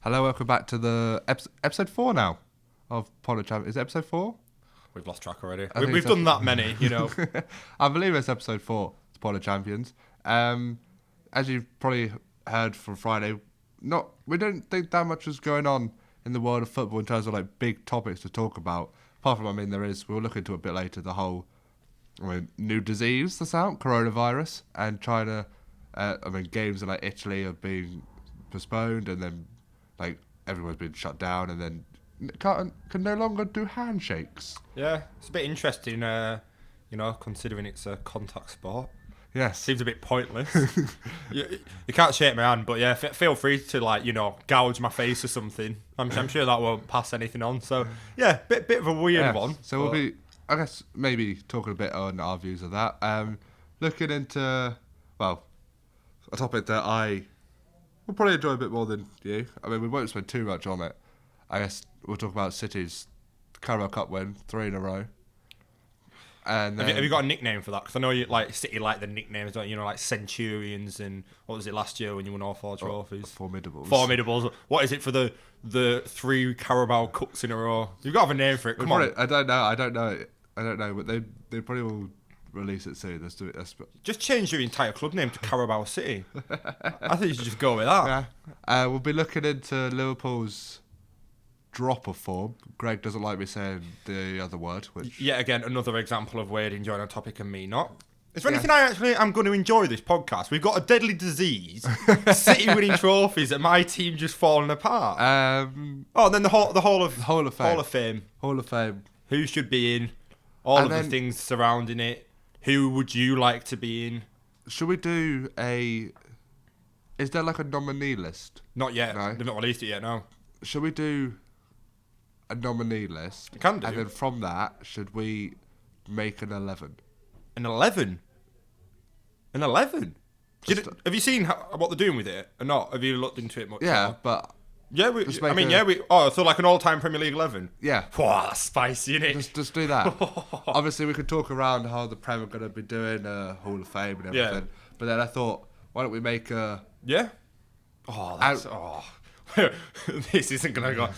Hello, welcome back to the episode 4 now of Polo Champ. Is it episode 4? We've lost track already. I think We've done that many, you know. I believe it's episode 4 to Polo Champions. As you've probably heard from Friday, we don't think that much is going on in the world of football in terms of like big topics to talk about. Apart from, we'll look into it a bit later, the whole new disease that's out, coronavirus, and China. Games in like Italy are being postponed, and then like everyone's been shut down, and then can no longer do handshakes. Yeah, it's a bit interesting, considering it's a contact sport. Yes. Seems a bit pointless. you can't shake my hand, but yeah, feel free to gouge my face or something. I'm sure that won't pass anything on. So yeah, bit of a weird one. So we'll be, I guess, maybe talking a bit on our views of that. Looking into, a topic that I will probably enjoy a bit more than you. We won't spend too much on it. I guess we'll talk about City's Carabao Cup win, 3 in a row. And have you got a nickname for that? Because I know you like City like the nicknames, don't you? Like Centurions and what was it last year when you won all 4 trophies? Formidables. What is it for the 3 Carabao Cups in a row? You've got to have a name for it. Come on. I don't know. But they probably will release it soon. Let's do it. Just change your entire club name to Carabao City. I think you should just go with that. Yeah. We'll be looking into Liverpool's drop of form. Greg doesn't like me saying the other word. Which yet again, another example of Wade enjoying a topic and me not. Is there anything I'm going to enjoy this podcast? We've got a deadly disease, City winning trophies, and my team just falling apart. Then the Hall of Fame. Who should be in? All of the things surrounding it. Who would you like to be in? Should we do is there like a nominee list? Not yet. No. They've not released it yet, no. Should we do a nominee list? We can do. And then from that, should we make an 11? An 11? An 11? Have you seen what they're doing with it or not? Have you looked into it much? Yeah, more? but... Yeah, so like an all-time Premier League 11? Yeah. Wow, that's spicy, innit? Just do that. Obviously, we could talk around how the Prem are going to be doing a Hall of Fame and everything. Yeah. But then I thought, why don't we make a... Yeah? This isn't going to go...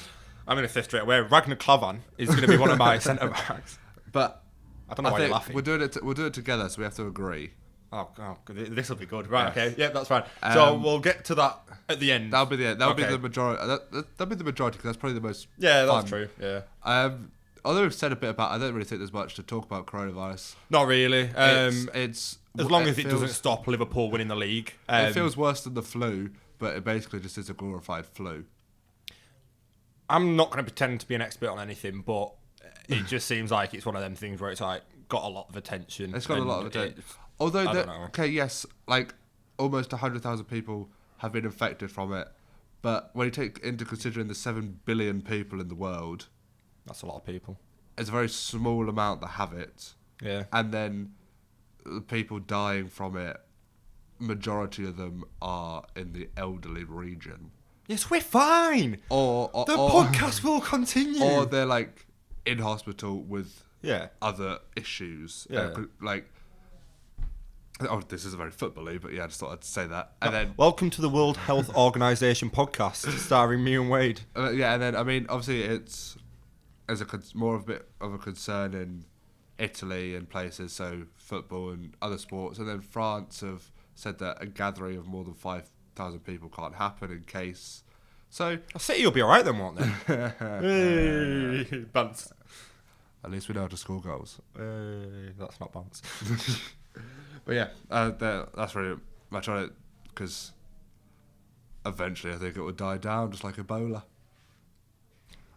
I'm going to say straight away, Ragnar Klavan is going to be one of my centre-backs. But I don't know why you're laughing. We'll do it together, so we have to agree. Oh, this will be good. Right, okay. Yeah, that's fine. So we'll get to that at the end. That'll be the end. That'll be the majority. That'll be the majority because that's probably the most that's fun. True, yeah. Although we've said a bit about, I don't really think there's much to talk about coronavirus. Not really. It's as long as it doesn't stop Liverpool winning the league. It feels worse than the flu, but it basically just is a glorified flu. I'm not going to pretend to be an expert on anything, but it just seems like it's one of them things where it's like got a lot of attention. It's got a lot of attention. Although, yes, like almost 100,000 people have been infected from it, but when you take into considering the 7 billion people in the world, that's a lot of people. It's a very small amount that have it. Yeah. And then the people dying from it, majority of them are in the elderly region. Yes, we're fine. Or the podcast will continue. Or they're like in hospital with other issues. Yeah. This is a very football-y, but yeah, I just thought I'd say that. And then, welcome to the World Health Organization podcast, starring me and Wade. And then obviously it's more of a bit of a concern in Italy and places, so football and other sports. And then France have said that a gathering of more than 5,000 people can't happen in case. So City will be all right then, won't they? Hey, bounce. At least we know how to score goals. That's not bounce. But yeah, that's really much on it because eventually I think it will die down just like Ebola.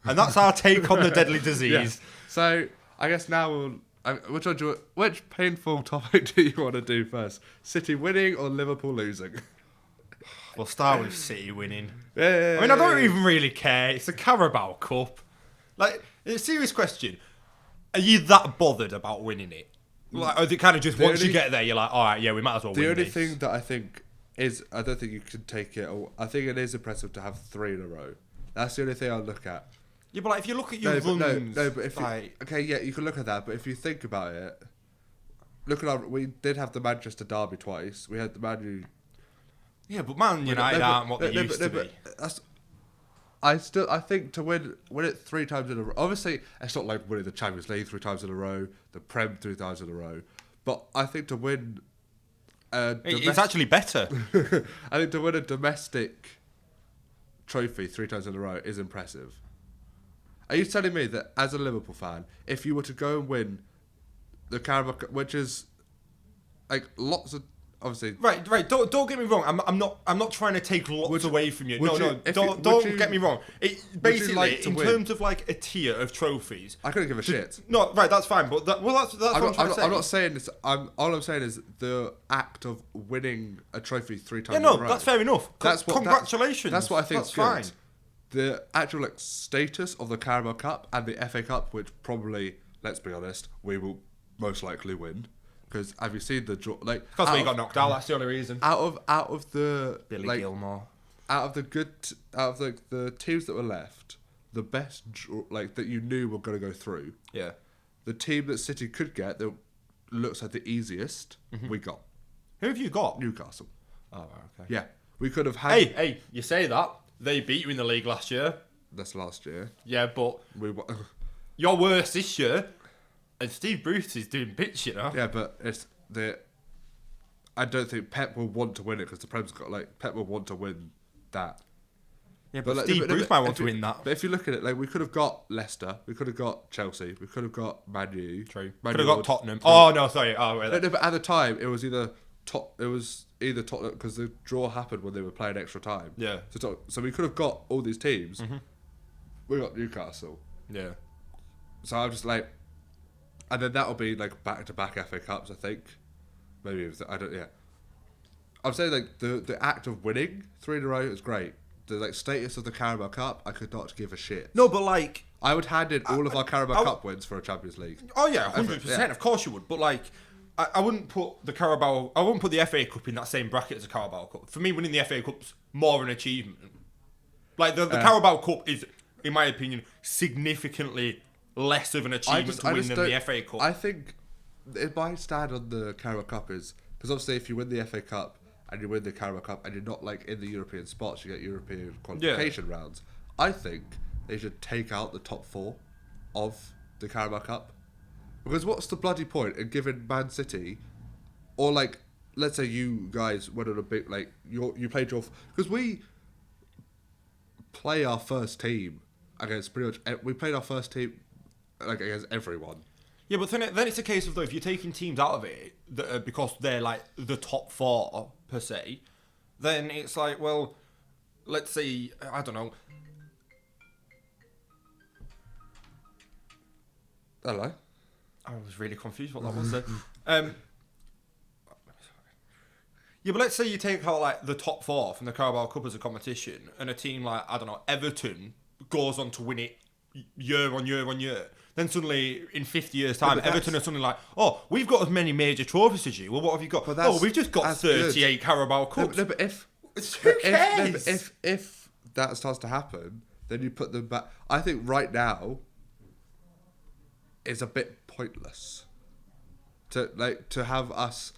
And that's our take on the deadly disease. Yeah. So I guess now which painful topic do you want to do first? City winning or Liverpool losing? We'll start with City winning. Yeah. I don't even really care. It's a Carabao Cup. Like, it's a serious question. Are you that bothered about winning it? Like, or is it kind of just once you get there, you're like, all right, yeah, we might as well win this. The only thing that I think is, I don't think you can take it. I think it is impressive to have 3 in a row. That's the only thing I'll look at. Yeah, but like, if you look at your runs... No, but if you can look at that, but if you think about it, we did have the Manchester derby twice. We had the Man U... Yeah, but Man United aren't what they used to be. I think to win it 3 times in a row. Obviously, it's not like winning the Champions League 3 times in a row, the Prem 3 times in a row. But I think to win, it's actually better. I think to win a domestic trophy 3 times in a row is impressive. Are you telling me that as a Liverpool fan, if you were to go and win the Carabao Cup, which is like lots of obviously right. Don't get me wrong. I'm not trying to take lots away from you. Don't get me wrong. Basically, like in terms of like a tier of trophies, I couldn't give a shit. No, right, that's fine. But that's what I'm trying to say. I'm not saying this. All I'm saying is the act of winning a trophy 3 times. Yeah, no, that's fair enough. Congratulations. That's what I think. That's fine. The actual like status of the Carabao Cup and the FA Cup, which probably, let's be honest, we will most likely win. Because have you seen the draw? Like, because we got knocked out. That's the only reason. Out of the Billy Gilmore. Out of the teams that were left, the best like that you knew were going to go through. Yeah. The team that City could get that looks like the easiest. We got. Who have you got? Newcastle. Oh, right, okay. Yeah, we could have had. Hey, you say that they beat you in the league last year. That's last year. Yeah, but you're worse this year. And Steve Bruce is doing bits, you know. Yeah, but I don't think Pep will want to win it because the Prem's got Pep will want to win that. Yeah, but Steve Bruce might want to win that. But if you look at it, we could have got Leicester, we could have got Chelsea, we could have got Man U. True. Could have got Tottenham. Oh no, sorry. Oh, wait. No, but at the time it was either Tottenham because the draw happened when they were playing extra time. Yeah. So we could have got all these teams. We got Newcastle. Yeah. So I'm just like. And then that'll be like back-to-back FA Cups, I think. Maybe I don't. Yeah, I'm saying like the act of winning 3 in a row is great. The status of the Carabao Cup, I could not give a shit. No, but like I would hand in all of our Carabao Cup wins for a Champions League. Oh yeah, 100%. Of course you would. But like, I wouldn't put the FA Cup in that same bracket as the Carabao Cup. For me, winning the FA Cup's more an achievement. Like the Carabao Cup is, in my opinion, significantly less of an achievement to win than the FA Cup. I think my stand on the Carabao Cup is because obviously if you win the FA Cup and you win the Carabao Cup and you're not like in the European spots, you get European qualification rounds. I think they should take out the top 4 of the Carabao Cup because what's the bloody point in giving Man City or like let's say you guys went on a big like you played your because we play our first team against pretty much we played our first team. Like against everyone. Yeah, but then it's a case of though if you're taking teams out of it because they're like the top 4 per se, then it's like well, let's say I don't know. Hello. I was really confused what that was there. Yeah, but let's say you take out like the top 4 from the Carabao Cup as a competition, and a team like I don't know Everton goes on to win it year on year on year. Then suddenly, in 50 years' time, Everton are suddenly like, oh, we've got as many major trophies as you. Well, what have you got? Oh, we've just got 38 good. Carabao Cups. No, but who cares? If that starts to happen, then you put them back. I think right now is a bit pointless to have us.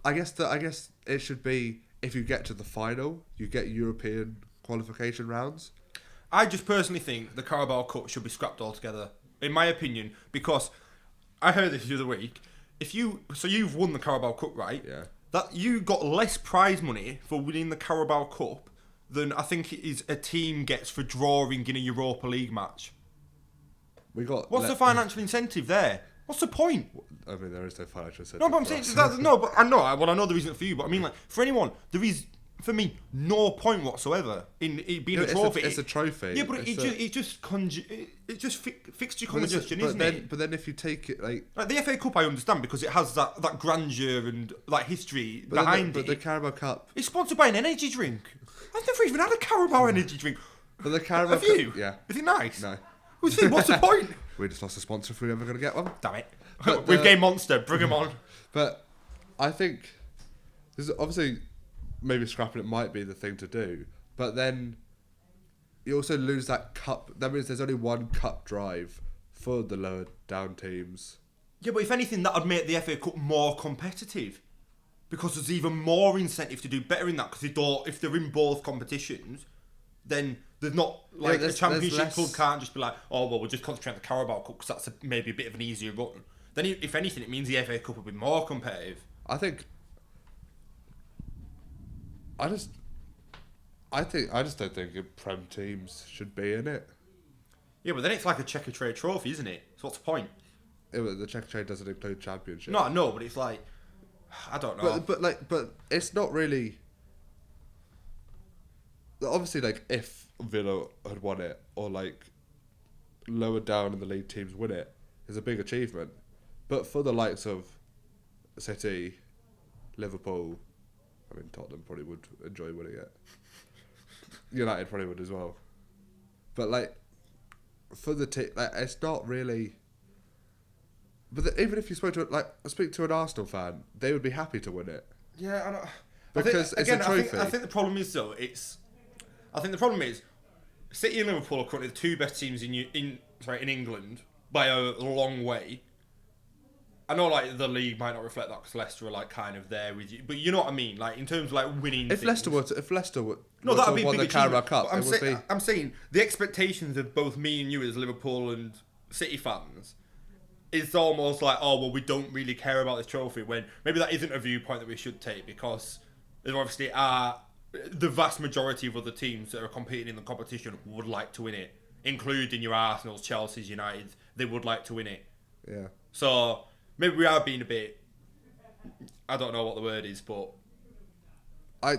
I guess it should be if you get to the final, you get European qualification rounds. I just personally think the Carabao Cup should be scrapped altogether, in my opinion, because I heard this the other week. You've won the Carabao Cup, right? Yeah. That you got less prize money for winning the Carabao Cup than I think it is a team gets for drawing in a Europa League match. What's the financial incentive there? What's the point? I mean, there is no financial incentive. No, but I'm saying but I know. Well, I know there isn't for you, but I mean, like for anyone, there is. For me, no point whatsoever in it being a trophy. It's a trophy. Yeah, but it just fixture congestion, isn't it? But then if you take it like the FA Cup, I understand because it has that grandeur and like history behind it. But the Carabao Cup, it's sponsored by an energy drink. I've never even had a Carabao energy drink. But the Carabao Have you? Yeah. Is it nice? No. What's the point? We just lost a sponsor if we're ever going to get one. Damn it. We've gained Monster. Bring them on. But I think there's obviously. Maybe scrapping it might be the thing to do, but then you also lose that cup. That means there's only one cup drive for the lower down teams. Yeah, but if anything, that would make the FA Cup more competitive because there's even more incentive to do better in that. Because if they're in both competitions, then there's not like there's a championship less... club can't just be like, oh well, we'll just concentrate on the Carabao Cup because that's maybe a bit of an easier run. Then if anything, it means the FA Cup will be more competitive. I just don't think Prem teams should be in it. Yeah, but then it's like a checker trade trophy, isn't it? So what's the point? Yeah, but the checker trade doesn't include championship. No, I know, but it's like, I don't know. But it's not really. Obviously, like if Villa had won it, or like lower down in the league teams win it, is a big achievement. But for the likes of City, Liverpool, I mean Tottenham probably would enjoy winning it. United probably would as well. But like, for the team, like it's not really. But even if you spoke to speak to an Arsenal fan, they would be happy to win it. Yeah, I know. Because it's a trophy. I think the problem is though. I think the problem is City and Liverpool are currently the two best teams in England by a long way. I know like the league might not reflect that because Leicester are like kind of there with you, but you know what I mean. Like in terms of like winning. If Leicester won that'd be a the big Carabao achievement. Cup, I'm saying the expectations of both me and you as Liverpool and City fans. It's almost like, oh, well, we don't really care about this trophy, when maybe that isn't a viewpoint that we should take, because there obviously are the vast majority of other teams that are competing in the competition would like to win it, including your Arsenals, Chelsea's, United. They would like to win it. Yeah. So maybe we are being a bit, I don't know what the word is, but I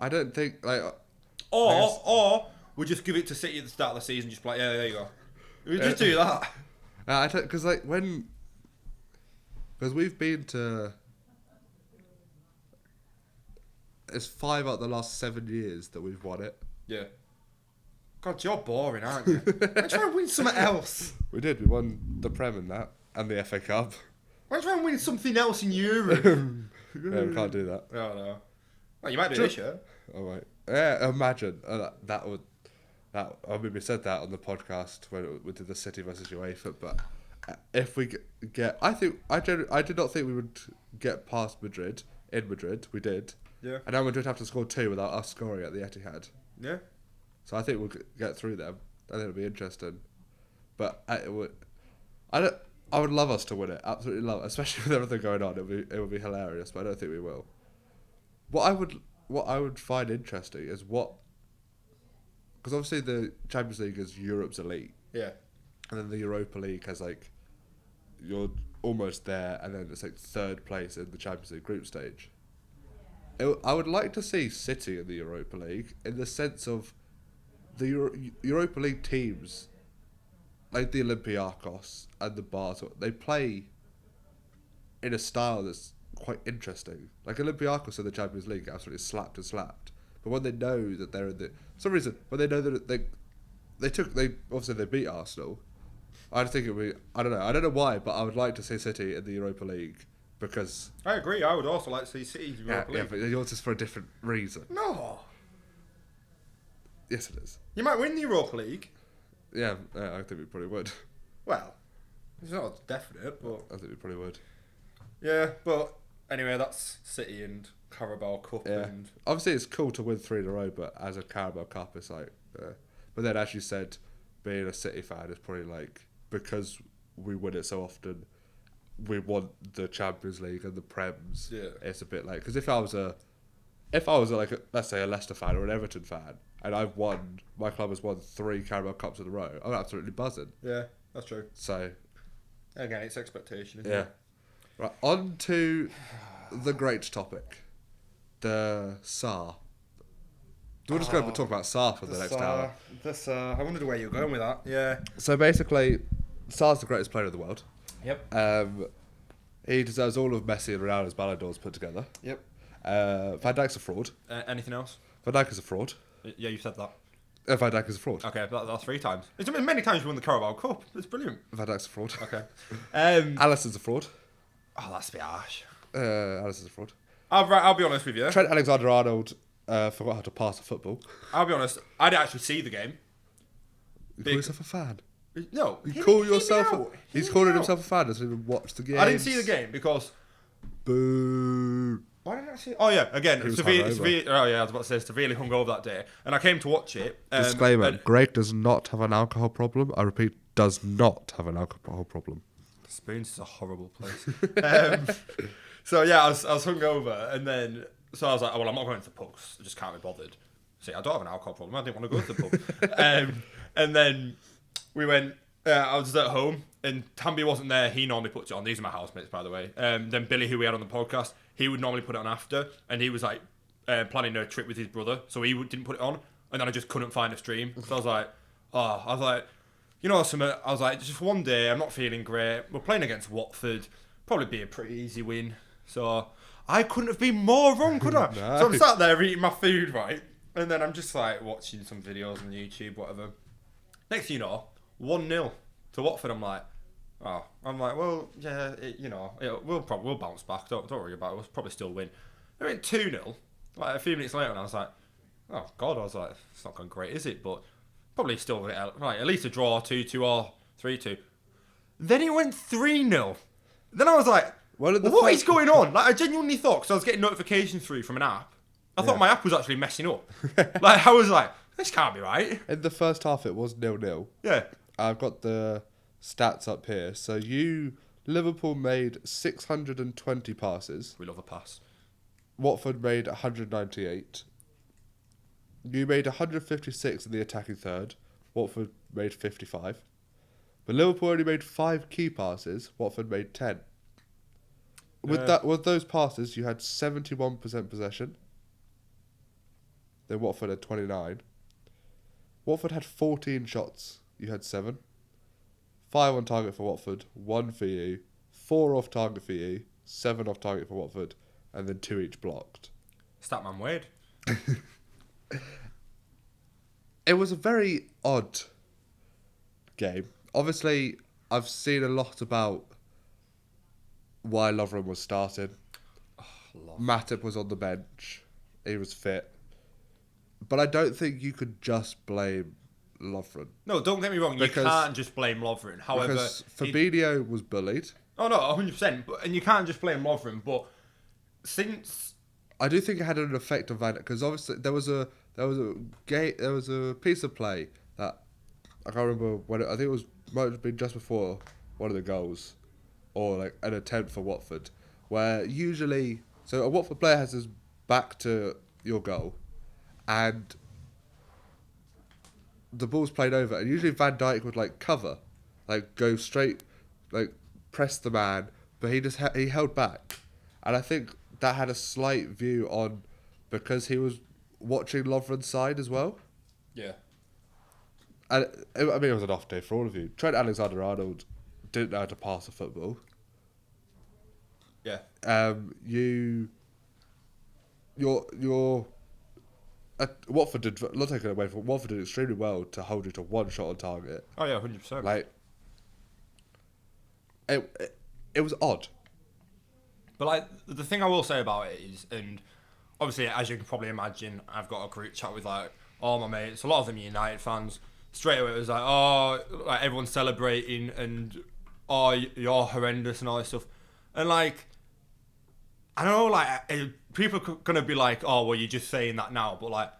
don't think like or we just give it to City at the start of the season, just be like, yeah, there you go. We just do that. I don't, because we've been to, it's 5 out of the last 7 years that we've won it. Yeah. God, you're boring, aren't you? Why try and win something else? We did. We won the Prem in that and the FA Cup. Why try and win something else in Europe? Yeah, we can't do that. Oh no. Well, you might do this year. All right. Yeah, imagine that would. I mean, we said that on the podcast when we did the City versus UEFA, but if we get, I did not think we would get past Madrid. In Madrid, we did. Yeah. And now Madrid have to score 2 without us scoring at the Etihad. Yeah. So I think we'll get through them. I think it'll be interesting. But I would love us to win it. Absolutely love it, especially with everything going on. It would be hilarious, but I don't think we will. What I would find interesting is because obviously the Champions League is Europe's elite. Yeah. And then the Europa League has like, you're almost there, and then it's like 3rd place in the Champions League group stage. I would like to see City in the Europa League in the sense of the Europa League teams, like the Olympiacos and the Barca, they play in a style that's quite interesting. Like Olympiacos in the Champions League absolutely slapped. But when they know that they're in the... For some reason, when they know that they obviously they beat Arsenal, I think it would be... I don't know why, but I would like to see City in the Europa League because... I agree, I would also like to see City in the Europa League. Yeah, but yours is for a different reason. No. Yes, it is. You might win the Europa League. Yeah, I think we probably would. Well, it's not definite, but... I think we probably would. Yeah, but anyway, that's City and Carabao Cup. Yeah. And obviously it's cool to win 3 in a row, but as a Carabao Cup, it's like... But then, as you said, being a City fan is probably like, because we win it so often, we want the Champions League and the Prems. Yeah. It's a bit like... Because if I was like, let's say a Leicester fan or an Everton fan, and my club has won 3 Carabao Cups in a row, I'm absolutely buzzing. yeah, that's true. So... Again, it's expectation, isn't Yeah. it? Right, on to the great topic. The SAR. We're just going to talk about SAR for the next hour. I wondered where you were going with that. Yeah. So basically, SAR's the greatest player in the world. Yep. He deserves all of Messi and Ronaldo's Ballon d'Ors put together. Yep. Van Dijk's a fraud. Anything else? Van Dijk is a fraud. Yeah, you said that. Van Dijk is a fraud. Okay, that's 3 times. It's been many times you won the Carabao Cup. It's brilliant. Van Dijk's a fraud. Okay. Alisson's a fraud. Oh, that's a bit harsh. Alisson's a fraud. I'll be honest with you. Trent Alexander-Arnold forgot how to pass a football. I'll be honest. I didn't actually see the game. You call yourself a fan? No. He's calling himself a fan. Doesn't even watch the game. I didn't see the game because... Boo. Why didn't I see? Oh yeah, again, He was severely. Oh yeah, I was about to say severely hungover that day, and I came to watch it. Disclaimer: Greg does not have an alcohol problem. I repeat, does not have an alcohol problem. Spoons is a horrible place. So yeah, I was hungover, and then so I was like, oh, well, I'm not going to the pub 'cause I just can't be bothered. See, I don't have an alcohol problem. I didn't want to go to the pub. And then we went. I was at home, and Tamby wasn't there. He normally puts it on. These are my housemates, by the way. Then Billy, who we had on the podcast, he would normally put it on after, and he was like planning a trip with his brother, so he didn't put it on. And then I just couldn't find a stream, so I was like, you know, I was like, just one day, I'm not feeling great. We're playing against Watford, probably be a pretty easy win. So I couldn't have been more wrong, could I? No. So I'm sat there eating my food, right, and then I'm just like watching some videos on YouTube, whatever. Next thing you know, 1-0 to Watford. I'm like, well, yeah, we'll bounce back. Don't worry about it. We'll probably still win. I went 2-0. Like a few minutes later, and I was like, oh god, I was like, it's not going great, is it? But probably still right. At least a draw, 2-2 or 3-2. Then it went 3-0. Then I was like, what is going on? Like I genuinely thought, because I was getting notifications through from an app. I thought my app was actually messing up. Like I was like, this can't be right. In the first half, it was 0-0. Yeah. I've got the stats up here. So Liverpool made 620 passes. We love a pass. Watford made 198. You made 156 in the attacking third. Watford made 55. But Liverpool only made 5 key passes. Watford made 10. With those passes, you had 71% possession. Then Watford had 29. Watford had 14 shots. You had 7. 5 on target for Watford, 1 for you, 4 off target for you, 7 off target for Watford, and then 2 each blocked. Statman Wade. It was a very odd game. Obviously, I've seen a lot about why Lovren was starting. Matip was on the bench. He was fit. But I don't think you could just blame Lovren. No, don't get me wrong. You can't just blame Lovren. However, because Fabinho was bullied. Oh no, 100%. And you can't just blame Lovren. But since I do think it had an effect on Van, because obviously there was a piece of play that I can't remember when. I think it might have been just before one of the goals, or like an attempt for Watford, where usually a Watford player has his back to your goal, and the ball's played over, and usually Van Dijk would like cover, like go straight, like press the man, but he held back, and I think that had a slight view on because he was watching Lovren's side as well. Yeah. And I mean, it was an off day for all of you. Trent Alexander-Arnold didn't know how to pass a football. Yeah. Watford did not taking it away from Watford did extremely well to hold you to 1 shot on target. Oh yeah, 100%. Like it was odd. But like the thing I will say about it is, and obviously as you can probably imagine, I've got a group chat with like all my mates. A lot of them are United fans. Straight away it was like, oh, like everyone's celebrating and oh, you're horrendous and all this stuff. And like, I don't know, like people are gonna be like, oh, well, you're just saying that now, but like,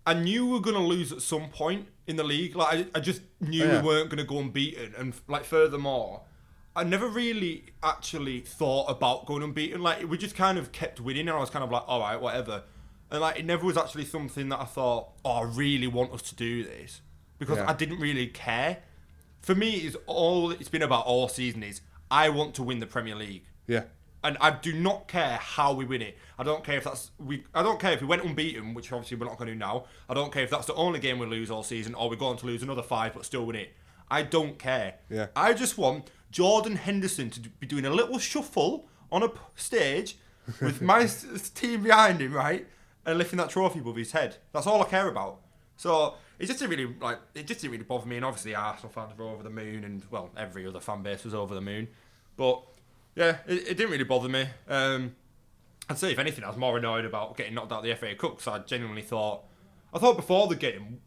I knew we were gonna lose at some point in the league. Like, I just knew we weren't gonna go unbeaten, and like, furthermore, I never really actually thought about going unbeaten. Like, we just kind of kept winning, and I was kind of like, all right, whatever. And like, it never was actually something that I thought, oh, I really want us to do this, because I didn't really care. For me, it's been about all season is I want to win the Premier League. Yeah. And I do not care how we win it. I don't care if I don't care if we went unbeaten, which obviously we're not going to do now. I don't care if that's the only game we lose all season, or we're going to lose another 5 but still win it. I don't care. Yeah. I just want Jordan Henderson to be doing a little shuffle on a stage with my team behind him, right, and lifting that trophy above his head. That's all I care about. So it just didn't really bother me. And obviously Arsenal fans were over the moon, and well, every other fan base was over the moon. But yeah, it didn't really bother me. I'd say if anything, I was more annoyed about getting knocked out of the FA Cup, because I genuinely thought before the game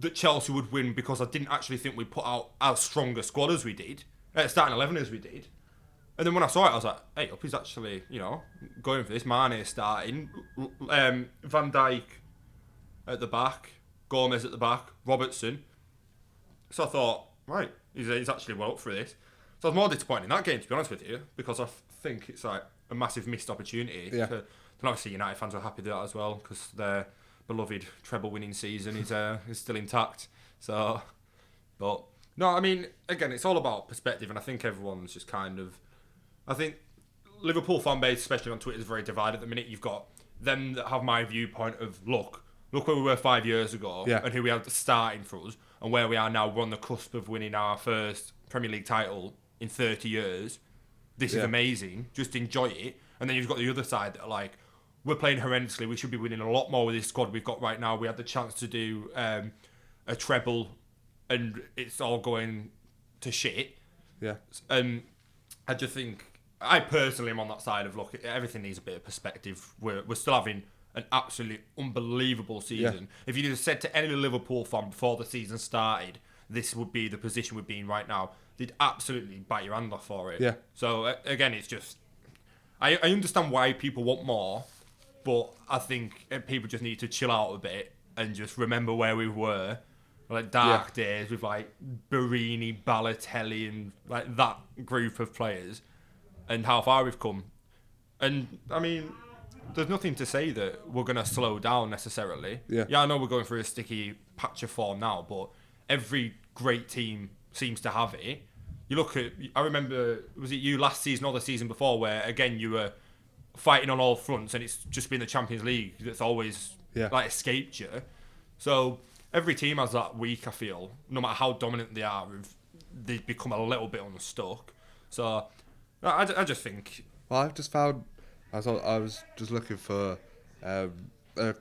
that Chelsea would win, because I didn't actually think we put out as strong a squad as we did, starting 11 as we did. And then when I saw it, I was like, hey, up, he's actually, going for this. Mane starting. Van Dijk at the back. Gomez at the back. Robertson. So I thought, right, he's actually well up for this. So I was more disappointed in that game, to be honest with you, because I think it's like a massive missed opportunity. Yeah. And obviously United fans are happy with that as well, because their beloved treble-winning season is still intact. So, but no, I mean, again, it's all about perspective, and I think everyone's just kind of, I think Liverpool fan base, especially on Twitter, is very divided at the minute. You've got them that have my viewpoint of look where we were 5 years ago, and who we had starting for us, and where we are now. We're on the cusp of winning our first Premier League title in 30 years. This is amazing. Just enjoy it. And then you've got the other side that are like, we're playing horrendously. We should be winning a lot more with this squad we've got right now. We had the chance to do a treble, and it's all going to shit. Yeah. And I just think, I personally am on that side of, look, everything needs a bit of perspective. We're still having an absolutely unbelievable season. Yeah. If you'd have said to any Liverpool fan before the season started, this would be the position we'd be in right now, they'd absolutely bite your hand off for it. Yeah. So, again, it's just, I understand why people want more, but I think people just need to chill out a bit and just remember where we were. Like dark days with like Barini, Balotelli, and like that group of players, and how far we've come. And I mean, there's nothing to say that we're gonna slow down necessarily. Yeah, I know we're going through a sticky patch of form now, but every great team seems to have it. You look at, I remember, was it you last season or the season before, where again you were fighting on all fronts, and it's just been the Champions League that's always like escaped you. So every team has that week, I feel, no matter how dominant they are, they become a little bit unstuck. So I just think. Well, I've just found, I was just looking for a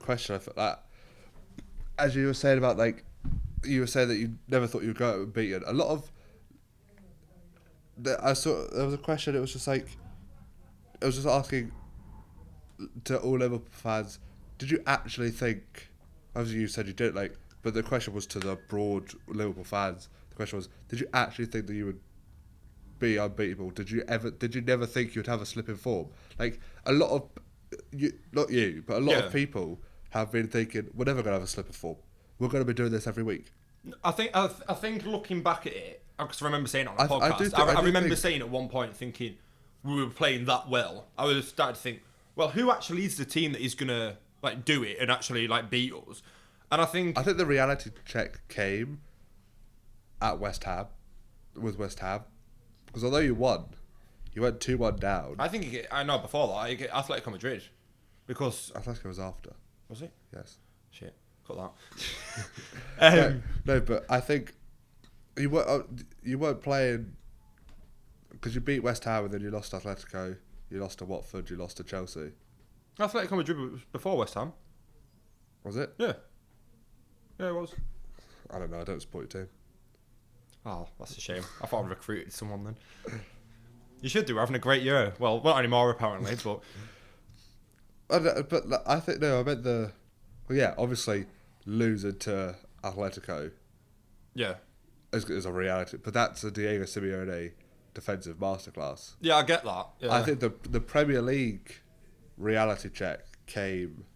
question. I thought that, as you were saying about, like, you were saying that you never thought you'd go out and beat it. A lot of, I saw, there was a question, it was just like, I was just asking to all Liverpool fans, did you actually think, obviously you said you didn't, like, but the question was to the broad Liverpool fans. The question was, did you actually think that you would be unbeatable? Did you never think you'd have a slip in form? Like, a lot of, not you, but a lot of people have been thinking, we're never going to have a slip in form. We're going to be doing this every week. I think looking back at it, because I remember saying it on a podcast, I remember saying at one point, thinking we were playing that well. I was starting to think, well, who actually is the team that is going to like do it and actually like beat us? And I think the reality check came at West Ham, with West Ham, because although you won, you went 2-1 down. I think I know before that, Atletico Madrid, because Atletico was after. Was it? Yes. Shit, cut that. No, but I think you weren't playing, because you beat West Ham and then you lost to Atletico, you lost to Watford, you lost to Chelsea. Atletico Madrid was before West Ham. Was it? Yeah. Yeah, it was. I don't know. I don't support your team. Oh, that's a shame. I thought I'd recruited someone then. You should do. We're having a great year. Well, not anymore apparently, but. But I think no. I meant the. Well, yeah, obviously losing to Atletico. Yeah. Is a reality, but that's a Diego Simeone defensive masterclass. Yeah, I get that. Yeah. I think the Premier League reality check came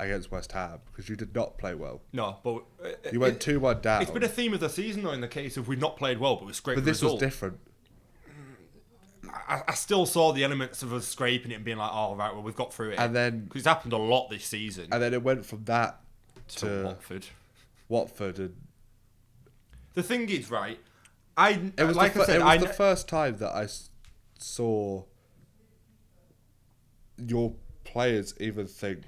against West Ham because you did not play well. No, but you went 2-1 down. It's been a theme of the season though. In the case of we've not played well, but we scraped. But this result. was different. I still saw the elements of us scraping it and being like, "Oh right, well we've got through it." And then because it's happened a lot this season. And then it went from that to Watford, and the thing is, right? It was the first time that I saw your players even think,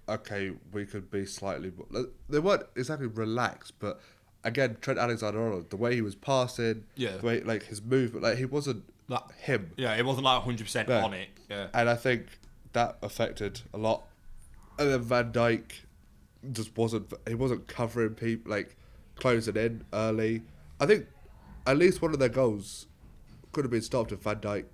okay, we could be slightly more. They weren't exactly relaxed, but again, Trent Alexander-Arnold, the way he was passing, the way, like, his movement, like, he wasn't him. Yeah, it wasn't like 100% on it. Yeah, and I think that affected a lot. And then Van Dijk just wasn't covering people, like, closing in early. I think at least one of their goals could have been stopped if Van Dijk,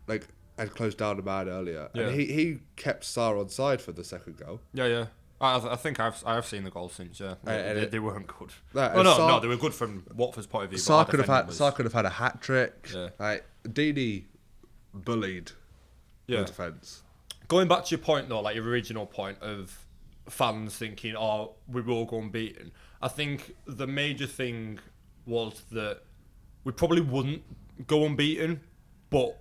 like, had closed down a man earlier. Yeah. And he kept Sarr on side for the second goal. Yeah, yeah. I think I have seen the goals since. Yeah, they weren't good. No, they were good from Watford's point of view. Sarr could have had a hat trick. Yeah. Like Deeney bullied the defence. Going back to your point though, like your original point of fans thinking, "Oh, we will go unbeaten." I think the major thing was that we probably wouldn't go unbeaten, but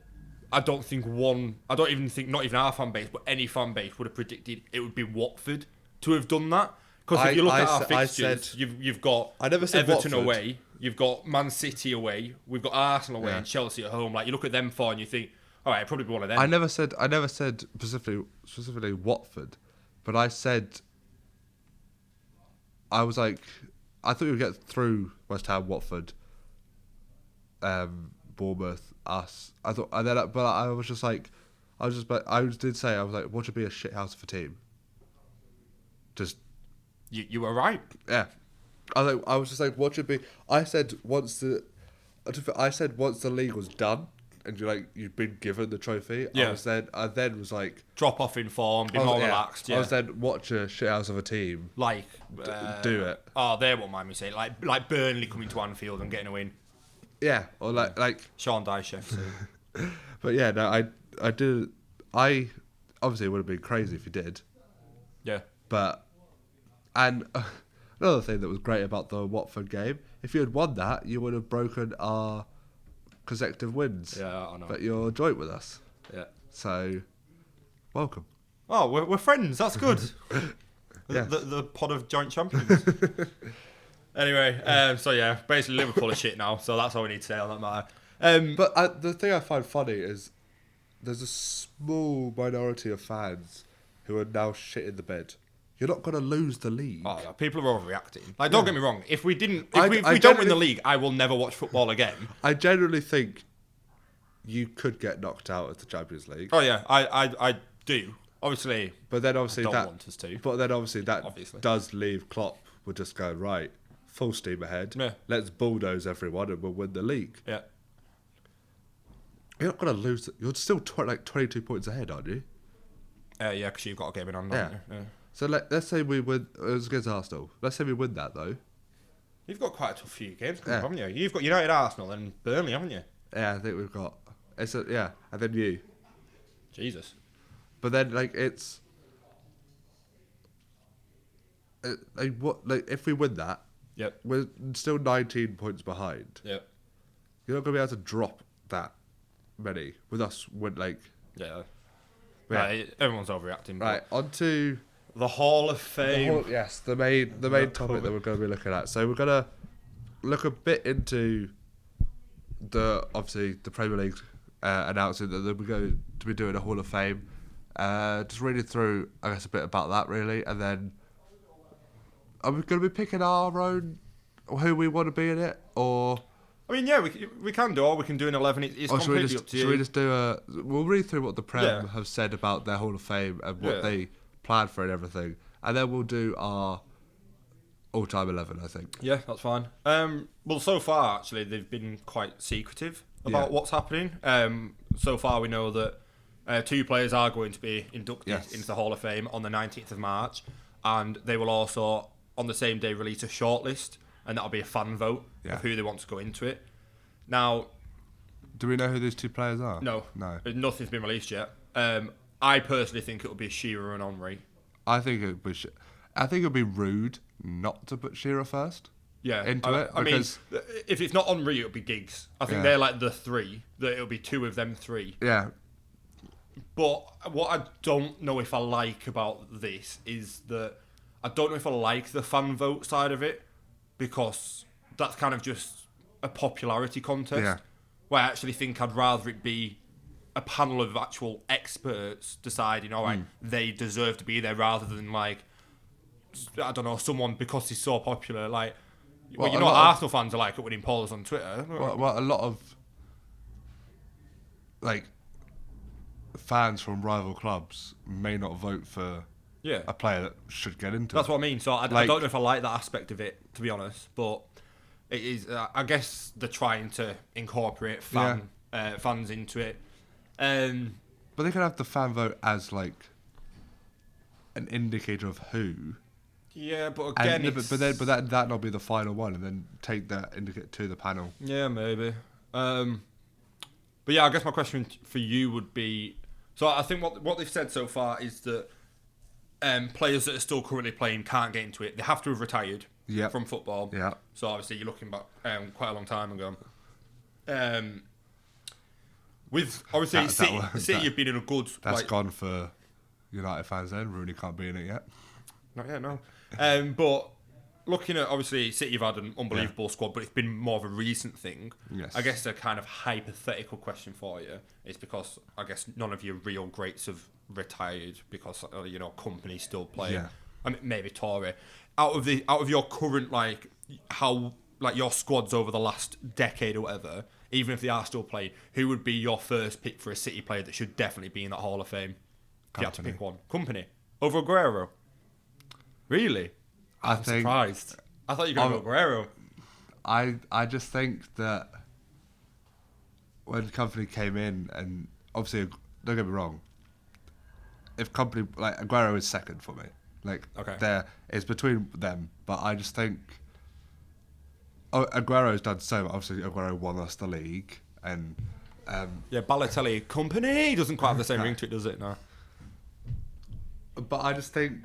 I don't even think not even our fan base, but any fan base would have predicted it would be Watford to have done that. Because if you look at our fixtures, you've got Everton Watford away, you've got Man City away, we've got Arsenal away, and Chelsea at home. Like you look at them four and you think, all right, probably be one of them. I never said specifically Watford, but I said I was like, I thought we would get through West Ham, Watford, Bournemouth, us. I thought, and then, but I was just like, I did say I was like, what should be a shithouse of a team? Just you were right. Yeah, I was just like, what should be? I said once the league was done and you'd been given the trophy. Yeah. I then was like, drop off in form, be more relaxed. Yeah. I was then watch a shithouse of a team. Like do it. Oh, they won't mind me saying like Burnley coming to Anfield and getting a win. Yeah, or like Sean Dyche FC. But yeah, no, I did. I obviously it would have been crazy if you did. Yeah. But another thing that was great about the Watford game, if you had won that, you would have broken our consecutive wins. Yeah, I know. But you're joint with us. Yeah. So, welcome. Oh, we're friends. That's good. Yeah. The pod of joint champions. Anyway, so yeah, basically Liverpool are shit now, so that's all we need to say on that matter. But the thing I find funny is there's a small minority of fans who are now shit in the bed. You're not going to lose the league. Oh, no, people are overreacting. Like, don't get me wrong. If we don't win the league, I will never watch football again. I generally think you could get knocked out of the Champions League. Oh yeah, I do. Obviously, but then obviously I don't want us to. But then obviously does leave Klopp with just going right, full steam ahead. Yeah. Let's bulldoze everyone and we'll win the league. Yeah. You're not going to lose. You're still 22 points ahead, aren't you? Yeah, because you've got a game in hand. Yeah. So let's say we win. It was against Arsenal. Let's say we win that though. You've got quite a tough few games coming up, haven't you? You've got United, Arsenal, and Burnley, haven't you? Yeah, I think we've got. And then you. Jesus. But then it's. If we win that, yep, we're still 19 points behind. Yep. You're not going to be able to drop that many with us. Yeah. Right, everyone's overreacting. Right, on to the Hall of Fame. The main topic that we're going to be looking at. So we're going to look a bit into the Premier League announcing that we're going to be doing a Hall of Fame. Just reading through, I guess, a bit about that really, and then are we going to be picking our own who we want to be in it, or? I mean, yeah, we can do, or we can do an 11. It's completely up to you. Should we just do we'll read through what the Prem have said about their Hall of Fame and what they plan for and everything, and then we'll do our all-time 11, I think. Yeah, that's fine. Well, so far, actually, they've been quite secretive about what's happening. So far, we know that 2 players are going to be inducted into the Hall of Fame on the 19th of March, and they will also, on the same day, release a shortlist. And that'll be a fan vote of who they want to go into it. Now, do we know who these 2 players are? No. Nothing's been released yet. I personally think it will be Shearer and Henry. I think it would be rude not to put Shearer first. Yeah, into it. I mean, if it's not Henry, it'll be Giggs. I think they're like the 3. That it'll be 2 of them 3. Yeah. But what I don't know if I like about this is that I don't know if I like the fan vote side of it. Because that's kind of just a popularity contest. Yeah. Where I actually think I'd rather it be a panel of actual experts deciding, all right, they deserve to be there, rather than I don't know, someone because he's so popular. Arsenal fans are like at winning polls on Twitter. Well, a lot of fans from rival clubs may not vote for. Yeah. A player that should get into That's what I mean. So I don't know if I like that aspect of it, to be honest. But it is, I guess they're trying to incorporate fans into it. But they can have the fan vote as an indicator of who. Yeah, but again, but that not be the final one, and then take that indicator to the panel. Yeah, maybe. But yeah, I guess my question for you would be: so I think what they've said so far is that players that are still currently playing can't get into it. They have to have retired from football. Yeah. So obviously, you're looking back quite a long time ago. With obviously City have been in a good. That's gone for United fans. Then Rooney can't be in it yet. Not yet, no. But looking at, obviously, City have had an unbelievable squad, but it's been more of a recent thing. Yes. I guess a kind of hypothetical question for you is because I guess none of your real greats have retired because company's still playing. Yeah. I mean, maybe Torre. Out of your current your squads over the last decade or whatever, even if they are still playing, who would be your first pick for a City player that should definitely be in that Hall of Fame? If you had to pick one. Company over Aguero. Really? I'm surprised. I thought you were going to go Aguero. I just think that when Company came in, and obviously, don't get me wrong, if Company, Aguero is second for me. It's between them, but I just think Aguero's done so much. Obviously, Aguero won us the league, and Balotelli Company doesn't quite have the same ring to it, does it? No. But I just think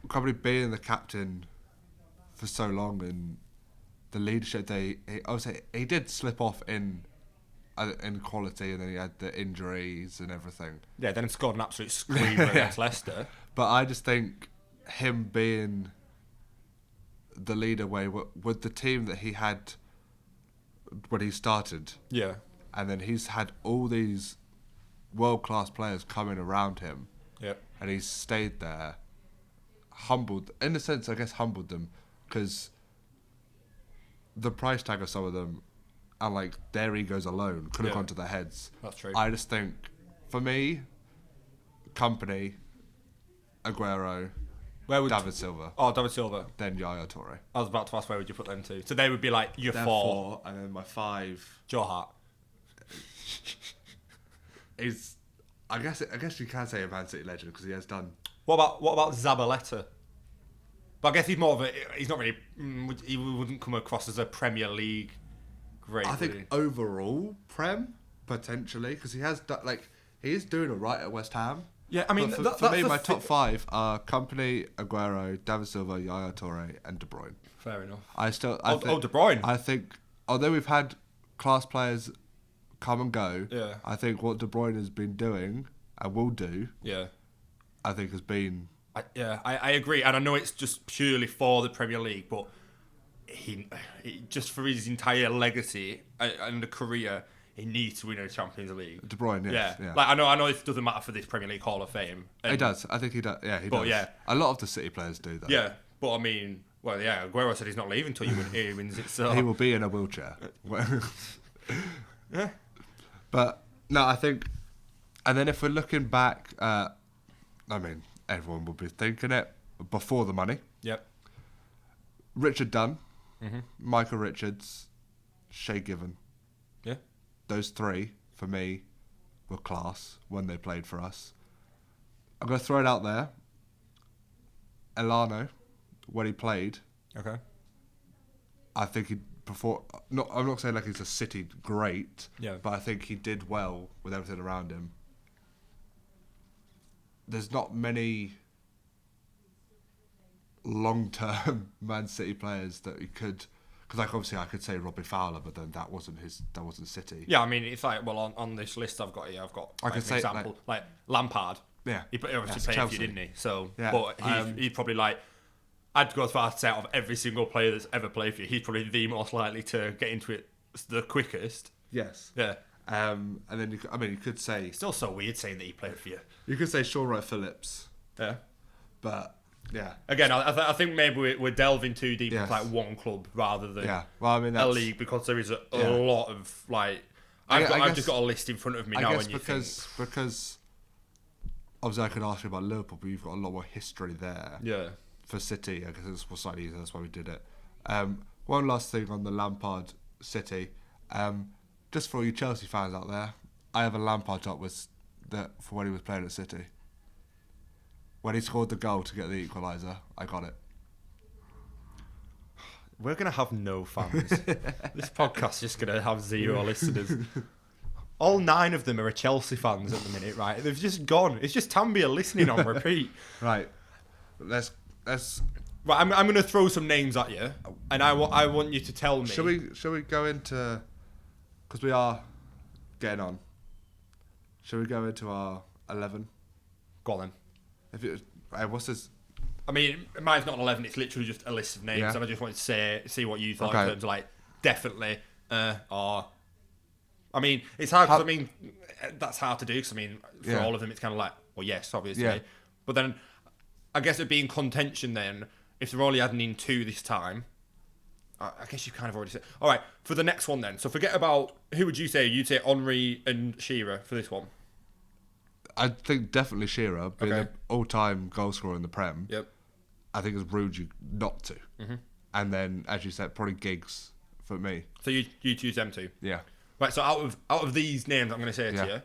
Company being the captain for so long and the leadership, he did slip off in quality, and then he had the injuries and everything. Yeah, then he scored an absolute screamer against Leicester. But I just think him being the leader with the team that he had when he started. Yeah. And then he's had all these world-class players coming around him. Yeah. And he's stayed there, humbled, in a sense, I guess, humbled them, because the price tag of some of them, and their egos alone, could have gone to their heads. That's true. I just think, for me, Company, Aguero, David Silva. Oh, David Silva. Then Yaya Toure. I was about to ask where would you put them to. So they would be your They're four. And then my five. Joe Hart. I guess you can say a Man City legend because he has done. What about Zabaleta? But I guess he's more of a. He's not really. He wouldn't come across as a Premier League great. I think overall Prem potentially, because he has done, he is doing alright at West Ham. Yeah, I mean, for me, my top five are Company, Aguero, David Silva, Yaya Toure, and De Bruyne. Fair enough. De Bruyne. I think, although we've had class players come and go, I think what De Bruyne has been doing and will do, I think has been. I agree, and I know it's just purely for the Premier League, but he just for his entire legacy and the career, he needs to win a Champions League. De Bruyne, yes. Yeah. I know it doesn't matter for this Premier League Hall of Fame. He does. I think he does. Yeah, he does. Yeah. A lot of the City players do that. Yeah, but I mean, Aguero said he's not leaving until he wins it. So he will be in a wheelchair. Yeah. But no, I think, and then if we're looking back, everyone will be thinking it before the money. Yep. Richard Dunn, Michael Richards, Shay Given. Yeah. Those three, for me, were class when they played for us. I'm going to throw it out there. Elano, when he played. Okay. I think I'm not saying he's a City great, but I think he did well with everything around him. There's not many long-term Man City players that he could, because obviously I could say Robbie Fowler, but then that wasn't City. Yeah, I mean it's on this list I've got I could say an example like Lampard. Yeah, he obviously played for you, didn't he? So, yeah, but he's probably I'd go as far as to say out of every single player that's ever played for you, he's probably the most likely to get into it the quickest. Yes. Yeah. And then you could say it's still so weird saying that he played for you. You could say Shaun Wright-Phillips. Yeah. But yeah. Again, I think maybe we're delving too deep into one club rather than a league, because there is a lot of I've just got a list in front of me now. Because obviously I could ask you about Liverpool, but you've got a lot more history there. Yeah. For City, I guess it's slightly easier. That's why we did it. One last thing on the Lampard City. Just for all you Chelsea fans out there, I have a Lampard top with for when he was playing at City. When he scored the goal to get the equaliser, I got it. We're going to have no fans. This podcast's just going to have 0 listeners. All 9 of them are Chelsea fans at the minute, right? They've just gone. It's just Tambia listening on repeat. Right. Let's. Right, I'm going to throw some names at you, and I want you to tell me. Shall we go into... Because we are getting on. Shall we go into our 11? Go on then. What's this? I mean, mine's not an 11, it's literally just a list of names, Yeah. and I just wanted to see what you thought Okay. in terms of, like, definitely, or... I mean, it's hard, because, I mean, that's hard to do, because, I mean, for all of them, it's kind of like, well, yes, obviously. Yeah. But then, I guess it'd be in contention then, if they're only adding in 2 this time, I guess you've kind of already said... All right, for the next one then, so forget about... Who would you say? You'd say Henry and Shearer for this one? I think definitely Shearer, being the all-time goal scorer in the Prem. Yep. I think it's rude you not to. Mm-hmm. And then, as you said, probably Giggs for me. So you choose them 2? Yeah. Right, so out of these names I'm going to say to you,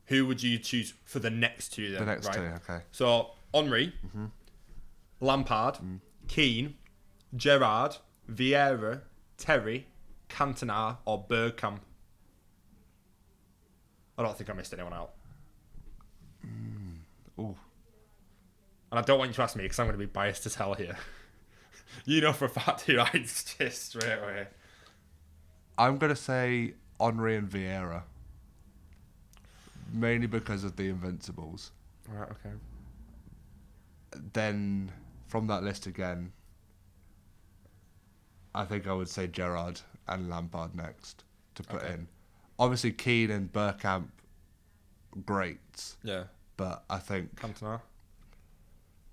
who would you choose for the next 2 then? The next right? 2, okay. So, Henry, Lampard, Keane, Gerrard, Vieira, Terry, Cantona, or Bergkamp? I don't think I missed anyone out. Ooh. And I don't want you to ask me because I'm going to be biased as hell here. You know for a fact who I'd just straight away. I'm going to say Henry and Vieira. Mainly because of the Invincibles. Right, okay. Then, from that list again, I think I would say Gerrard and Lampard next to put in. Obviously, Keane and Bergkamp, great. Yeah. But I think... Cantona.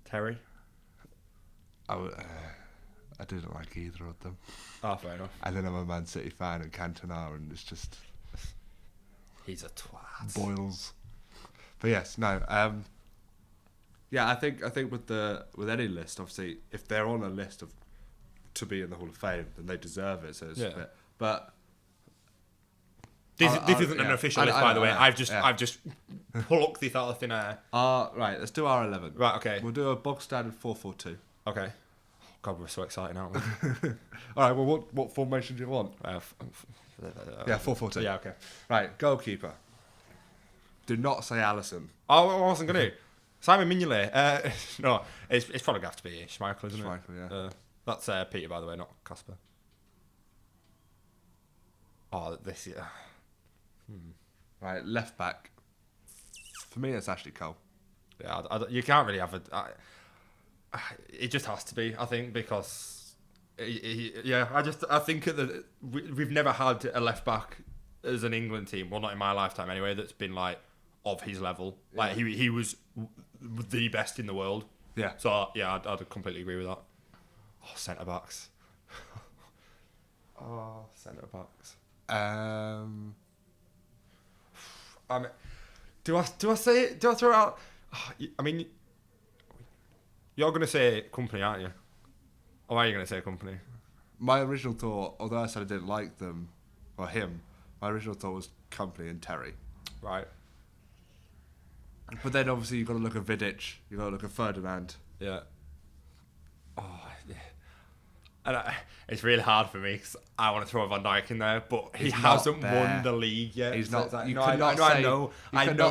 Terry. I didn't like either of them. Oh, fair enough. And then I'm a Man City fan and Cantona, and it's just... He's a twat. Boils. But yes, no. Yeah, I think with any list, obviously, if they're on a list to be in the Hall of Fame, then they deserve it. So it's a bit, but this isn't an official list, by the way. I've just plucked this out of thin air. Right, let's do our 11. Right, okay. We'll do a bog standard 4-4-2. Okay. God, we're so excited, aren't we? All right. Well, what formation do you want? Yeah, 4-4-2. Yeah, okay. Right, goalkeeper. Do not say Alisson. Oh, I wasn't going to. Simon Mignolet. No, it's probably going to have to be Schmeichel, isn't it? Schmeichel, yeah. That's Peter, by the way, not Casper. Oh, this is... Right, left back. For me, it's Ashley Cole. Yeah, you can't really have it just has to be, I think, because... I think we've never had a left back as an England team, well, not in my lifetime anyway, that's been like of his level. Yeah. Like he was the best in the world. Yeah. So yeah, I'd completely agree with that. Oh, centre backs. Centre backs. I mean, do I say it? Do I throw it out? I mean, you're gonna say Company, aren't you? Or are you going to say Company? My original thought, although I said I didn't like them, or him, my original thought was Company and Terry. Right. But then obviously you've got to look at Vidic, you've got to look at Ferdinand. Yeah. Oh, yeah. And it's really hard for me because I want to throw Van Dijk in there, but he hasn't won the league yet. He's so not. Like, You no, cannot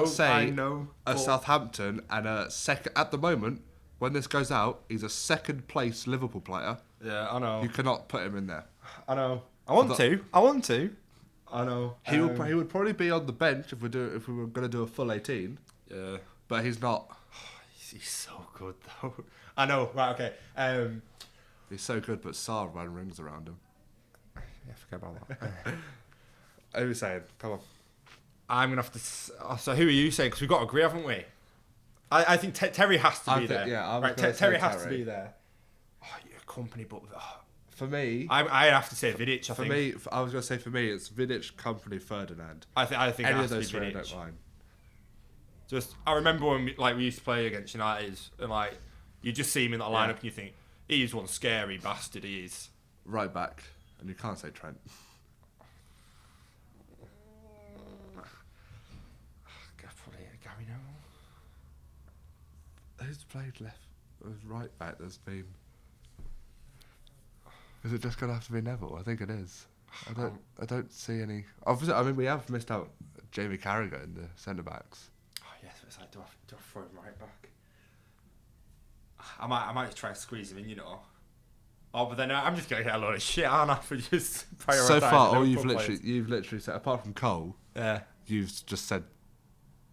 say I know. A Southampton and a second at the moment. When this goes out, he's a second place Liverpool player. Yeah, I know. You cannot put him in there. I know. I want to. I know. He would probably be on the bench if we were going to do a full 18. Yeah. But he's not. He's so good though. I know. Right. Okay. He's so good, but Sarr ran rings around him. Yeah, forget about that. Who are you saying? Come on. I'm gonna have to. So who are you saying? Because we've got to agree, haven't we? I think Terry has to be there. Yeah, right. Terry has to be there. Oh, yeah, Company, but for me, I have to say Vidic. For me, I was gonna say for me, it's Vidic, Company, Ferdinand. I think any it of has to those be three I Vidic. don't mind. Just I remember when we used to play against United, and like you just see him in that lineup, and you think he's one scary bastard. He is right back, and you can't say Trent. Who's played left? Right back. There's been. Is it just gonna have to be Neville? I think it is. I don't see any. Obviously, I mean we have missed out Jamie Carragher in the centre backs. Oh yes, it's like do I throw him right back? I might try and squeeze him in, you know. Oh, but then I'm just gonna get a load of shit, aren't I, for just prioritising. So far, all Liverpool you've literally said, apart from Cole, yeah, you've just said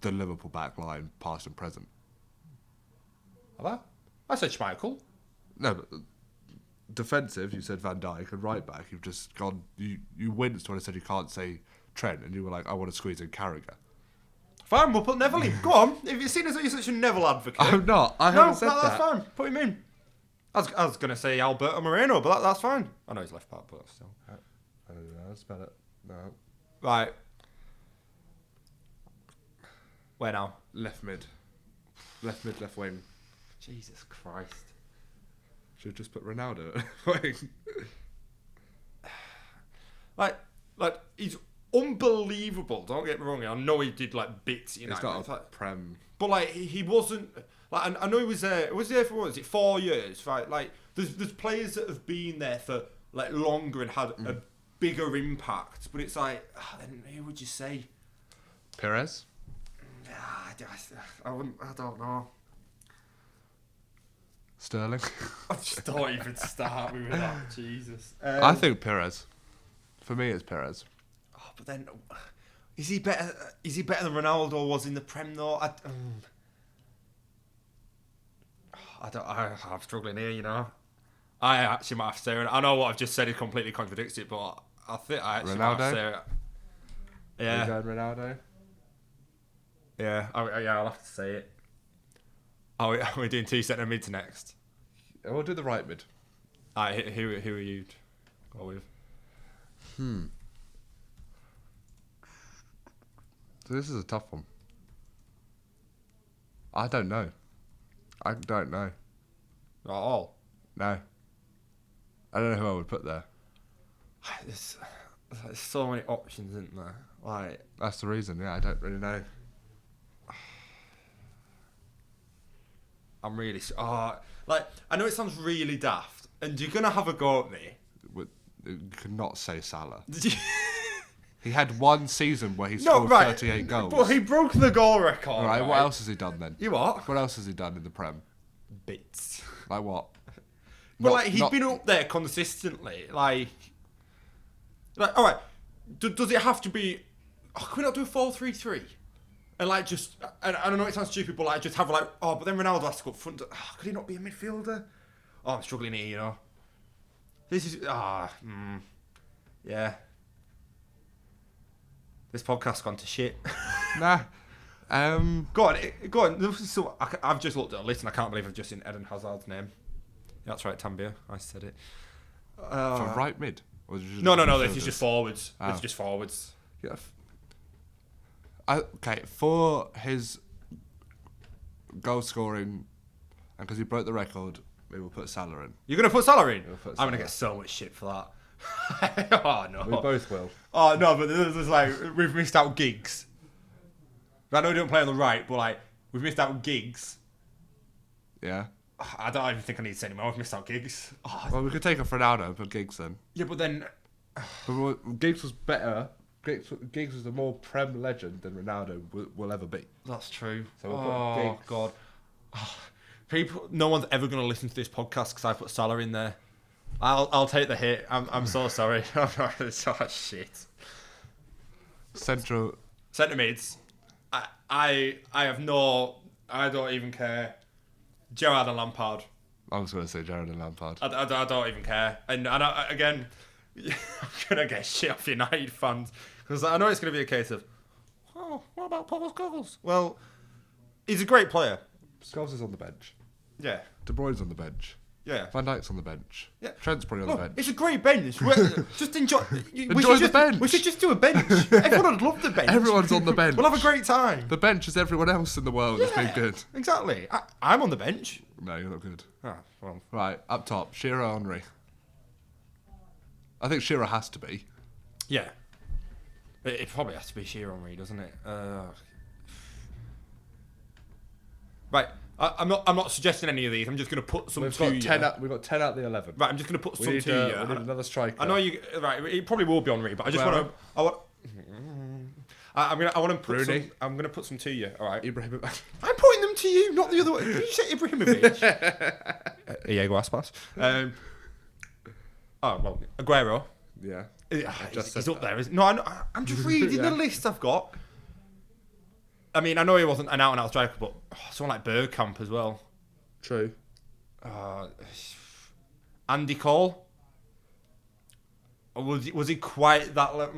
the Liverpool back line, past and present. Have I said Schmeichel. No, but defensive, you said Van Dijk, and right back, you've just gone. You winced when I said you can't say Trent, and you were like, I want to squeeze in Carragher. Fine, we'll put Neville in. Go on. If you've seen as though you're such a Neville advocate. I'm not. I haven't said that. That's fine. Put him in. I was going to say Alberto Moreno, but that's fine. I know he's left back, but still. I don't know. Spell it. No. Right. Where now? Left mid, left wing. Jesus Christ. Should just put Ronaldo at wing. Like he's unbelievable. Don't get me wrong. I know he did like bits. You know, He's not a Prem. But like he wasn't. Like I know he was there. Was he there for what? Was it 4 years? Right. Like there's players that have been there for like longer and had a bigger impact. But it's like, then who would you say? Perez. I wouldn't. I don't know. Sterling. I just don't even start with that. Jesus. I think Perez. For me, it's Perez. Oh, but then, is he better? Is he better than Ronaldo was in the Prem though? I'm struggling here. You know, I actually might have to say. I know what I've just said. It completely contradicts it, but I think I actually might have to say. Yeah. Ronaldo. Yeah. I'll have to say it. Are we doing 2 centre mids next? We'll do the right mid. Who are you go with? So this is a tough one. I don't know. Not at all. No. I don't know who I would put there. There's so many options, isn't there? Like That's the reason. Yeah, I don't really know. I'm really like I know it sounds really daft, and you're gonna have a go at me. You could not say Salah. Did you? He had one season where he scored 38 goals. But he broke the goal record. Right, what else has he done then? You what? What else has he done in the Prem? Bits. Like what? But like he's been up there consistently. Like all right. Does it have to be? Oh, can we not do a 4-3-3? And like just, and I don't know, it sounds stupid, but like just have like, but then Ronaldo has to go up front. Could he not be a midfielder? Oh, I'm struggling here, you know. This is yeah. This podcast's gone to shit. Nah. Go on. So I've just looked at a list and I can't believe I've just seen Eden Hazard's name. Yeah, that's right, Tambia. I said it. For right mid? Or No. This is just forwards. Oh. It's just forwards. Yeah. Okay, for his goal scoring, and because he broke the record, we will put Salah in. You're going to put Salah in? Put I'm Salah. going to get so much shit for that. Oh, no. We both will. Oh, no, but there's like, we've missed out gigs. I know we don't play on the right, but like, we've missed out gigs. Yeah. I don't even think I need to say anymore. We've missed out gigs. Well, we could take off Ronaldo and put Giggs then. Yeah, but then... But Giggs was better. Giggs was a more Prem legend than Ronaldo will ever be. That's true. So we'll put Giggs. God. No one's ever going to listen to this podcast because I put Salah in there. I'll take the hit. I'm so sorry. It's so much shit. Centre mids. I don't even care. Gerrard and Lampard. I was going to say Gerrard and Lampard. I don't even care. And again, I'm going to get shit off United fans because I know it's going to be a case of, what about Paul Scholes? Well, he's a great player. Scholes is on the bench. Yeah. De Bruyne's on the bench. Yeah. Van Dijk's on the bench. Yeah. Trent's probably on the bench. It's a great bench. Just enjoy. Enjoy the bench. We should just do a bench. Everyone would love the bench. Everyone's on the bench. We'll have a great time. The bench is everyone else in the world that's been good. Exactly. I'm on the bench. No, you're not good. Well. Right, up top, Shearer, Henry. I think Shearer has to be. Yeah. It probably has to be Shearer Henry, doesn't it? Right. I'm not suggesting any of these. I'm just going to put some We've to got you. 10 out, we've got 10 out of the 11. Right, I'm just going to put some We to you. need another striker. I know you. Right, it probably will be Henri, but I just want to. I want to put Rooney. some. I'm going to put some to you. All right. Ibrahimovic. I'm putting them to you, not the other way. Did you say Ibrahimovic? Diego Aspas. Well, Aguero. Yeah. He's up there. No, I'm just reading the list I've got. I mean, I know he wasn't an out-and-out striker, but someone like Bergkamp as well. True. Andy Cole. Or was he quite that?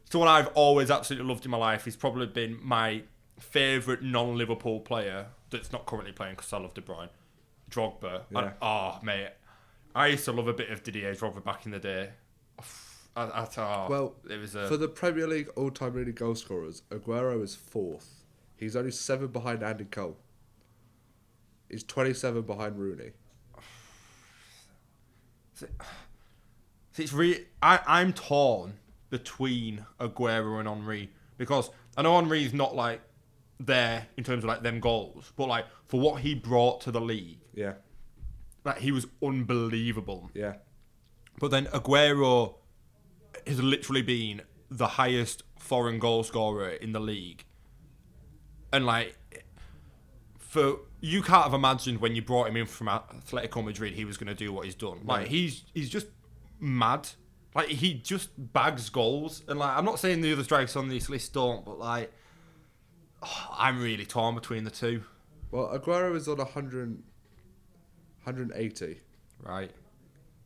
Someone I've always absolutely loved in my life. He's probably been my favourite non-Liverpool player that's not currently playing because I love De Bruyne. Drogba. Yeah. Mate. I used to love a bit of Didier Drogba back in the day. It was for the Premier League all-time leading goal scorers, Aguero is 4th. He's only 7 behind Andy Cole. He's 27 behind Rooney. I'm torn between Aguero and Henri because I know Henri's not like there in terms of like them goals, but like for what he brought to the league, Yeah. like he was unbelievable. Yeah. But then Aguero has literally been the highest foreign goal scorer in the league. And like, you can't have imagined when you brought him in from Atletico Madrid he was going to do what he's done. Like he's just mad. Like he just bags goals. And like, I'm not saying the other strikers on this list don't, but like, I'm really torn between the two. Well, Aguero is on 180. Right.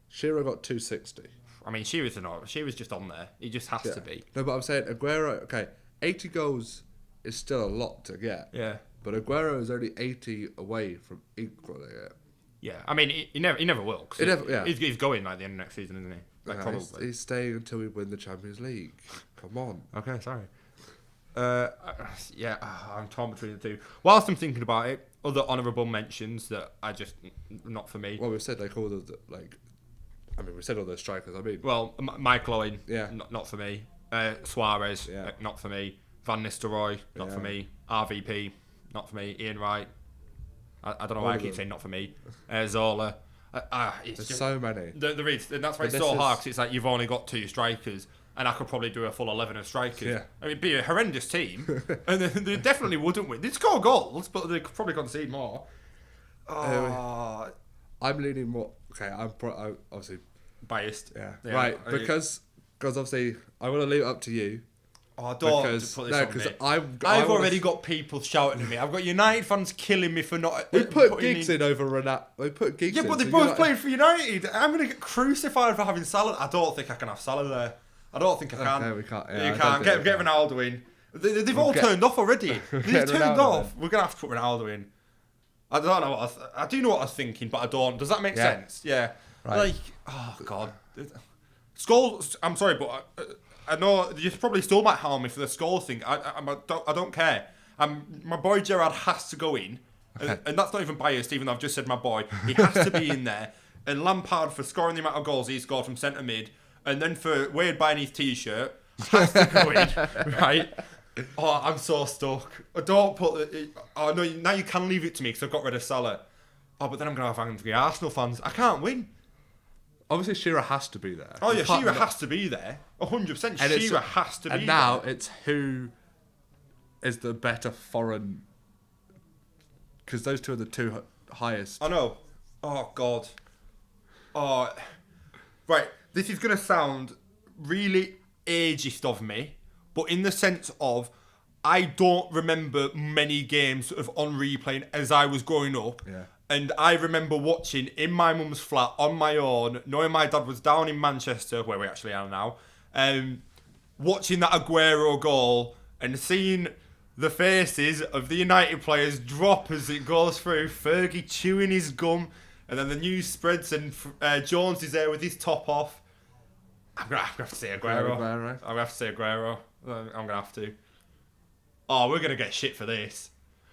Shearer got 260. I mean, she was just on there. He just has to be. No, but I'm saying Aguero. Okay, 80 goals is still a lot to get. Yeah. But Aguero is only 80 away from equaling it. Yeah. I mean, he never will. He's going like the end of next season, isn't he? Like, probably. He's staying until we win the Champions League. Come on. Okay, sorry. I'm torn between the two. Whilst I'm thinking about it, other honourable mentions that I just not for me. Well, we said like all the like. I mean, we said all those strikers. I mean, well, Michael Owen, yeah, not for me. Suarez, yeah, not for me. Van Nistelrooy, not for me. RVP, not for me. Ian Wright, I don't know why I keep saying not for me. Zola, there's so many. There is, and that's why it's so hard because it's like you've only got 2 strikers, and I could probably do a full 11 of strikers. Yeah. I mean, it'd be a horrendous team, and they definitely wouldn't win. They'd score goals, but they could probably concede more. I'm leaning more. Okay, I'm obviously biased. Yeah. Right, because obviously I want to leave it up to you. Oh, don't put this on me. I've already got people shouting at me. I've got United fans killing me for not. We put Giggs in over Renat. We put Giggs in. Yeah, but they both played for United. I'm going to get crucified for having Salah. I don't think I can have Salah there. I don't think I can. Okay, we can't. Yeah, you can't. Get Ronaldo in. They've all turned off already. They've turned off. We're going to have to put Ronaldo in. I don't know I do know what I was thinking, but I don't. Does that make sense? Yeah. Right. Like, oh God. Scholes. I'm sorry, but I know you probably still might harm me for the Scholes thing. I don't care. My boy Gerrard has to go in, and that's not even biased. Even though I've just said my boy, he has to be in there. And Lampard for scoring the amount of goals he scored from centre mid, and then for Wade buying his T-shirt has to go in, right? Oh, I'm so stuck. Don't put it. Oh no! Now you can leave it to me because I've got rid of Salah. Oh, but then I'm gonna have angry Arsenal fans. I can't win. Obviously, Shearer has to be there. Oh yeah, Shearer has to be there. 100%. Shearer has to be there. And now it's who is the better foreign. Because those two are the 2 highest. I know. Oh God. Oh, right. This is gonna sound really ageist of me. But in the sense of, I don't remember many games of Henri playing as I was growing up. Yeah. And I remember watching in my mum's flat on my own, knowing my dad was down in Manchester, where we actually are now, watching that Aguero goal and seeing the faces of the United players drop as it goes through, Fergie chewing his gum, and then the news spreads and Jones is there with his top off. I'm going to have to say Aguero. I'm going to have to say Aguero. I'm going to have to. Oh, we're going to get shit for this.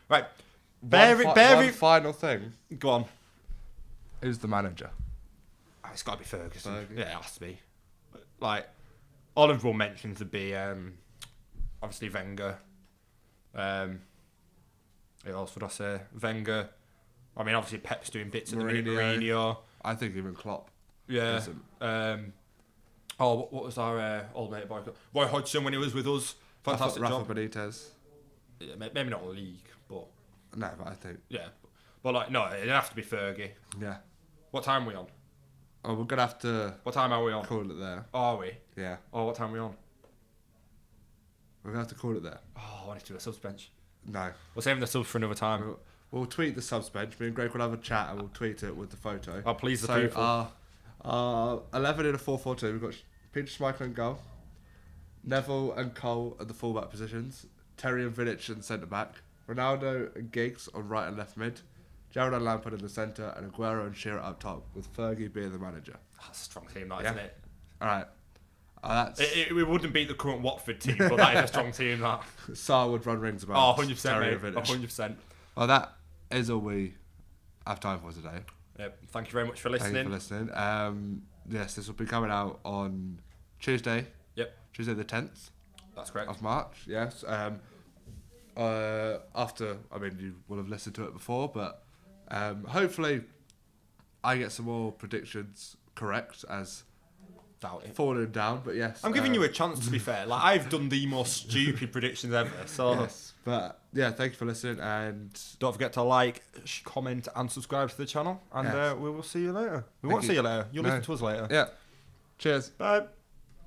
Right. One final thing. Go on. Who's the manager? Oh, it's got to be Ferguson. Yeah, it has to be. Like, honourable mentions would be, obviously, Wenger. Who else would I say? Wenger. I mean, obviously Pep's doing bits at the minute. Mourinho. Mourinho. I think even Klopp. Yeah. What was our old mate boy? Roy Hodgson when he was with us. Fantastic Rafa job. Benitez. Yeah, maybe not a league, but No, but I think. yeah. But like, no, it'd have to be Fergie. Yeah. What time are we on? Oh, we're gonna have to What time are we on? call it there. Are we? Yeah. Oh, what time are we on? We're gonna have to call it there. Oh, I wanted to do a subs bench. No. We'll save the subs for another time. We'll tweet the subs bench. Me and Greg will have a chat and we'll tweet it with the photo. I'll please the so people. Our 11 in a 4-4-2. We've got Peter Schmeichel in goal. Neville and Cole at the fullback positions. Terry and Vidic in centre back. Ronaldo and Giggs on right and left mid. Gerrard and Lampard in the centre. And Aguero and Shearer up top, with Fergie being the manager. That's a strong team, that, isn't it? Alright. That's We wouldn't beat the current Watford team, but that is a strong team, that. Sarr would run rings about. Oh, 100%, Terry mate. and Vidic. 100%. Well, that is all we have time for today. Thank you very much for listening. Thank you for listening. Yes, this will be coming out on Tuesday. Yep. Tuesday the 10th. That's correct. Of March, yes. After, I mean, you will have listened to it before, but hopefully I get some more predictions correct as Doubt it. falling down, but yes. I'm giving you a chance, to be fair. Like, I've done the most stupid predictions ever, so... Yes, but yeah, thank you for listening, and... Don't forget to like, comment, and subscribe to the channel, and Yes. We will see you later. We Thank won't you. see you later. You'll No. listen to us later. Yeah. Cheers. Bye.